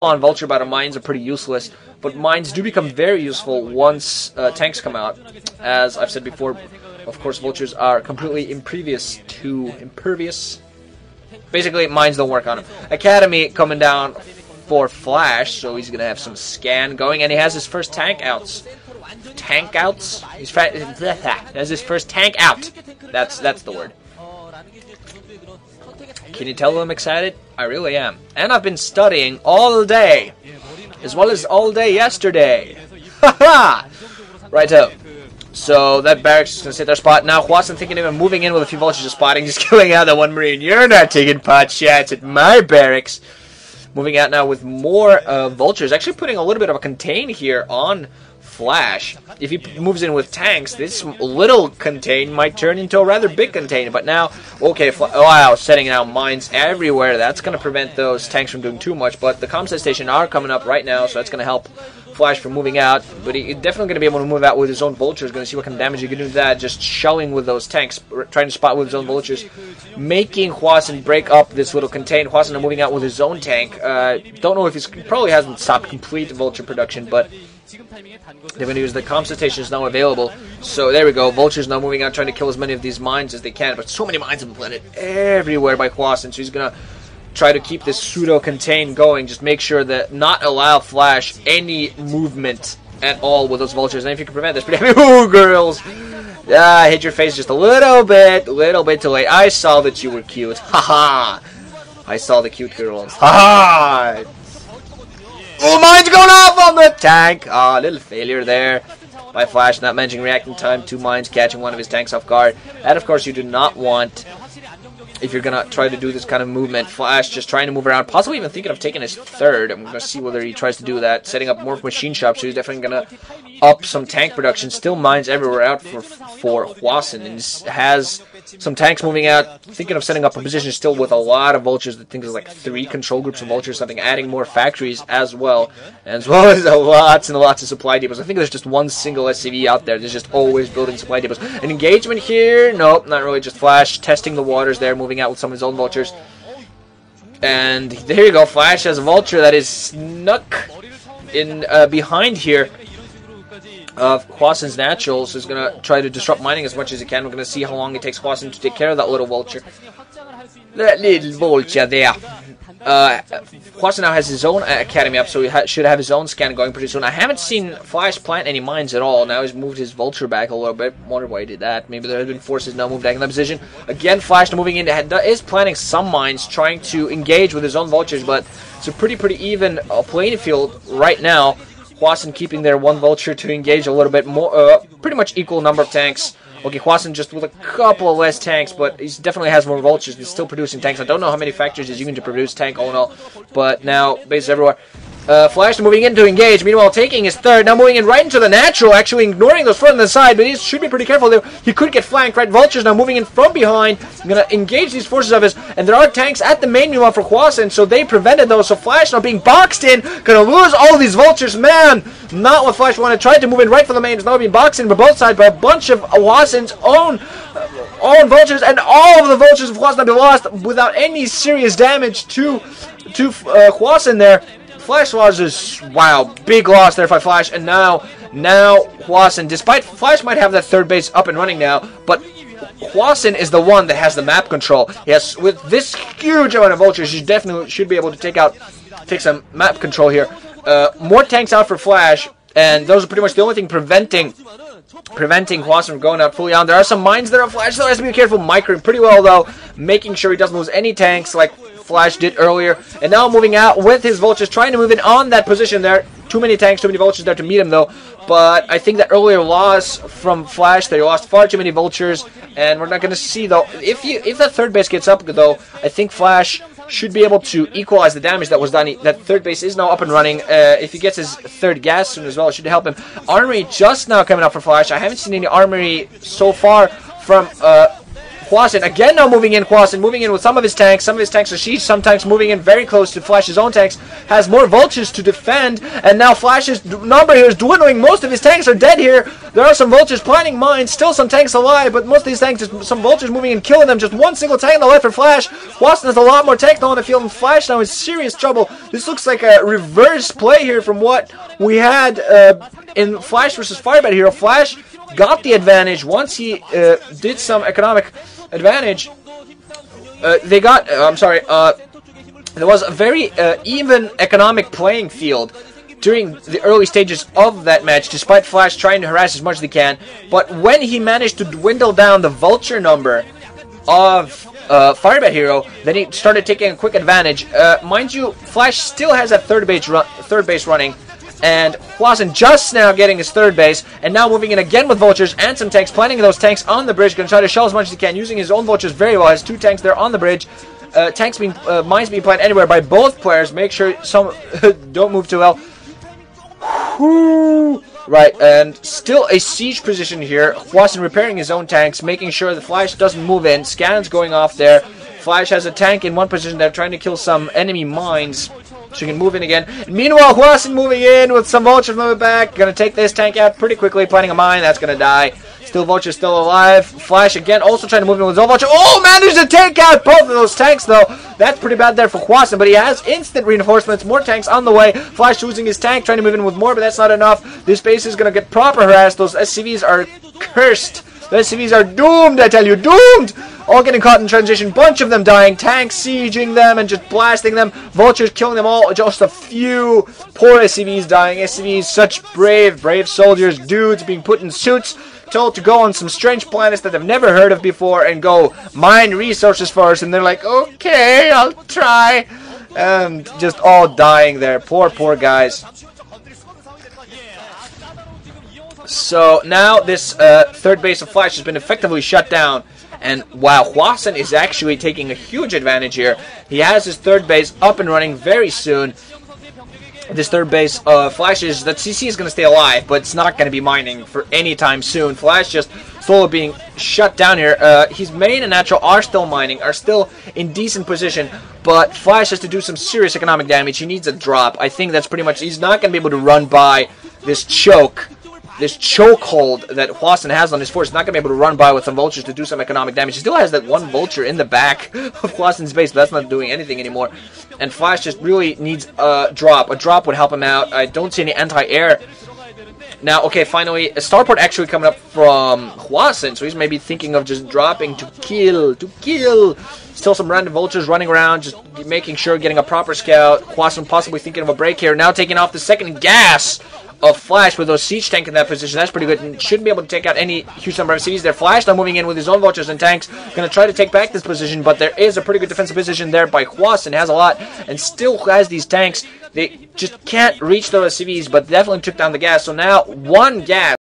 on Vulture Battle, mines are pretty useless, but mines do become very useful once tanks come out. As I've said before, of course, vultures are completely impervious. Basically, mines don't work on him. Academy coming down for Flash, so he's gonna have some scan going, and he has his first tank outs. He has his first tank out. That's the word. Can you tell I'm excited? I really am. And I've been studying all day, as well as all day yesterday. Haha! Righto. So that barracks is going to sit their spot. Now Hwasin thinking of him moving in with a few vultures of spotting, just killing out that one marine. You're not taking pot shots at my barracks. Moving out now with more vultures. Actually putting a little bit of a contain here on Flash. If he moves in with tanks, this little contain might turn into a rather big contain. But now, okay, wow, setting out mines everywhere. That's going to prevent those tanks from doing too much. But the comset station are coming up right now, so that's going to help Flash from moving out. But he's definitely going to be able to move out with his own vultures. Going to see what kind of damage he can do to that. Just shelling with those tanks, trying to spot with his own vultures, making Hwasin break up this little contain. Hwasin are moving out with his own tank. Don't know if he's probably hasn't stopped complete vulture production, but they're going to use the comset stations now available. So there we go. Vultures now moving out, trying to kill as many of these mines as they can. But so many mines have been planted everywhere by Hwasin. So he's going to try to keep this pseudo-contain going. Just make sure that not allow Flash any movement at all with those vultures. And if you can prevent this, pretty happy. Ooh, girls! Hit your face just a little bit too late. I saw that you were cute. Haha! I saw the cute girls. Haha! Oh, mine's going off on the tank! Ah, little failure there by Flash, not managing reacting time. 2 mines catching one of his tanks off guard. And of course you do not want, if you're going to try to do this kind of movement, Flash just trying to move around, possibly even thinking of taking his third. I'm going to see whether he tries to do that, setting up more machine shops, so he's definitely going to up some tank production. Still mines everywhere out for Hwasin, and has some tanks moving out, thinking of setting up a position still with a lot of vultures. I think there's like 3 control groups of vultures, something, adding more factories as well as lots and lots of supply depots. I think there's just one single SCV out there. There's just always building supply depots. An engagement here? Nope, not really, just Flash testing the waters there, moving out with some of his own vultures. And there you go, Flash has a vulture that is snuck in behind here of Hwasin's natural, so he's going to try to disrupt mining as much as he can. We're going to see how long it takes Hwasin to take care of that little vulture. That little vulture there. Hwasin now has his own academy up, so he should have his own scan going pretty soon. I haven't seen Flash plant any mines at all. Now he's moved his vulture back a little bit. Wonder why he did that. Maybe there have been forces now moved back in that position. Again, Flash moving in, is planting some mines, trying to engage with his own vultures, but it's a pretty even playing field right now. Hwasin keeping their 1 vulture to engage a little bit more, pretty much equal number of tanks. Okay, Hwasin just with a couple of less tanks, but he definitely has more vultures. He's still producing tanks. I don't know how many factories he's using to produce tank all in all, but now bases everywhere. Flash moving in to engage, meanwhile taking his third, now moving in right into the natural, actually ignoring those front and the side, but he should be pretty careful there. He could get flanked, right? Vultures now moving in from behind, going to engage these forces of his, and there are tanks at the main meanwhile for Hwasin, so they prevented those, so Flash now being boxed in, going to lose all these vultures, man! Not what Flash wanted, tried to move in right for the main, is now being boxed in by both sides by a bunch of Hwasin's own vultures, and all of the vultures of Hwasin have been lost without any serious damage to Hwasin there. Flash losses, wow, big loss there by Flash, and now Hwasin, despite Flash might have that third base up and running now, but Hwasin is the one that has the map control. Yes, with this huge amount of vultures, you definitely should be able to take some map control here. More tanks out for Flash, and those are pretty much the only thing preventing Hwasin from going out fully on. There are some mines there on Flash, so he has to be careful, microing pretty well though, making sure he doesn't lose any tanks like Flash did earlier, and now moving out with his vultures, trying to move in on that position there. Too many tanks, too many vultures there to meet him though, but I think that earlier loss from Flash, they lost far too many vultures, and we're not going to see though, if that third base gets up though, I think Flash should be able to equalize the damage that was done. That third base is now up and running. If he gets his third gas soon as well, it should help him. Armory just now coming up for Flash. I haven't seen any armory so far from Hwasin again now moving in. Hwasin moving in with some of his tanks. Some of his tanks are siege. Some tanks moving in very close to Flash's own tanks. Has more vultures to defend. And now Flash's number here is dwindling. Most of his tanks are dead here. There are some vultures planting mines. Still some tanks alive. But most of these tanks, just some vultures moving and killing them. Just one single tank on the left for Flash. Hwasin has a lot more tanks now on the field. And Flash now in serious trouble. This looks like a reverse play here from what we had in Flash versus Firebat Hero. Flash got the advantage once he did some economic advantage. There was a very even economic playing field during the early stages of that match, despite Flash trying to harass as much as he can. But when he managed to dwindle down the vulture number of Firebat Hero, then he started taking a quick advantage. Mind you, Flash still has that third base running. And Hwasin just now getting his third base, and now moving in again with vultures and some tanks, planting those tanks on the bridge, going to try to shell as much as he can, using his own vultures very well. Has two tanks there on the bridge. Mines being planted anywhere by both players. Make sure some don't move too well. Right, and still a siege position here. Hwasin repairing his own tanks, making sure the Flash doesn't move in. Scans going off there. Flash has a tank in one position there, trying to kill some enemy mines. So you can move in again. And meanwhile, Hwasin moving in with some vultures moving back. Gonna take this tank out pretty quickly. Planting a mine. That's gonna die. Still vultures still alive. Flash again also trying to move in with his own vulture. Oh, managed to take out both of those tanks though. That's pretty bad there for Hwasin. But he has instant reinforcements. More tanks on the way. Flash losing his tank. Trying to move in with more, but that's not enough. This base is gonna get proper harassed. Those SCVs are cursed. The SCVs are doomed, I tell you. Doomed! All getting caught in transition. Bunch of them dying. Tanks sieging them and just blasting them. Vultures killing them all. Just a few poor SCVs dying. SCVs, such brave soldiers. Dudes being put in suits. Told to go on some strange planets that they've never heard of before and go mine resources for us. And they're like, okay, I'll try. And just all dying there. Poor guys. So now this third base of Flash has been effectively shut down. And wow, Hwasin is actually taking a huge advantage here. He has his third base up and running very soon. This third base, Flash is, that CC is going to stay alive, but it's not going to be mining for any time soon. Flash just slowly being shut down here. His main and natural are still mining, are still in decent position, but Flash has to do some serious economic damage. He needs a drop. I think that's pretty much, he's not going to be able to run by this chokehold that Hwasin has on his force. He's not going to be able to run by with some vultures to do some economic damage. He still has that one vulture in the back of Hwasin's base, but that's not doing anything anymore. And Flash just really needs a drop. A drop would help him out. I don't see any anti-air. Now, okay, finally, a starport actually coming up from Hwasin, so he's maybe thinking of just dropping to kill. Still some random vultures running around, just making sure, getting a proper scout. Hwasin possibly thinking of a break here. Now taking off the second gas of Flash with those siege tank in that position. That's pretty good, and shouldn't be able to take out any huge number of cities there. Flash now moving in with his own vultures and tanks, going to try to take back this position, but there is a pretty good defensive position there by Hwasin. Has a lot and still has these tanks. They just can't reach those CVs, but definitely took down the gas. So now one gas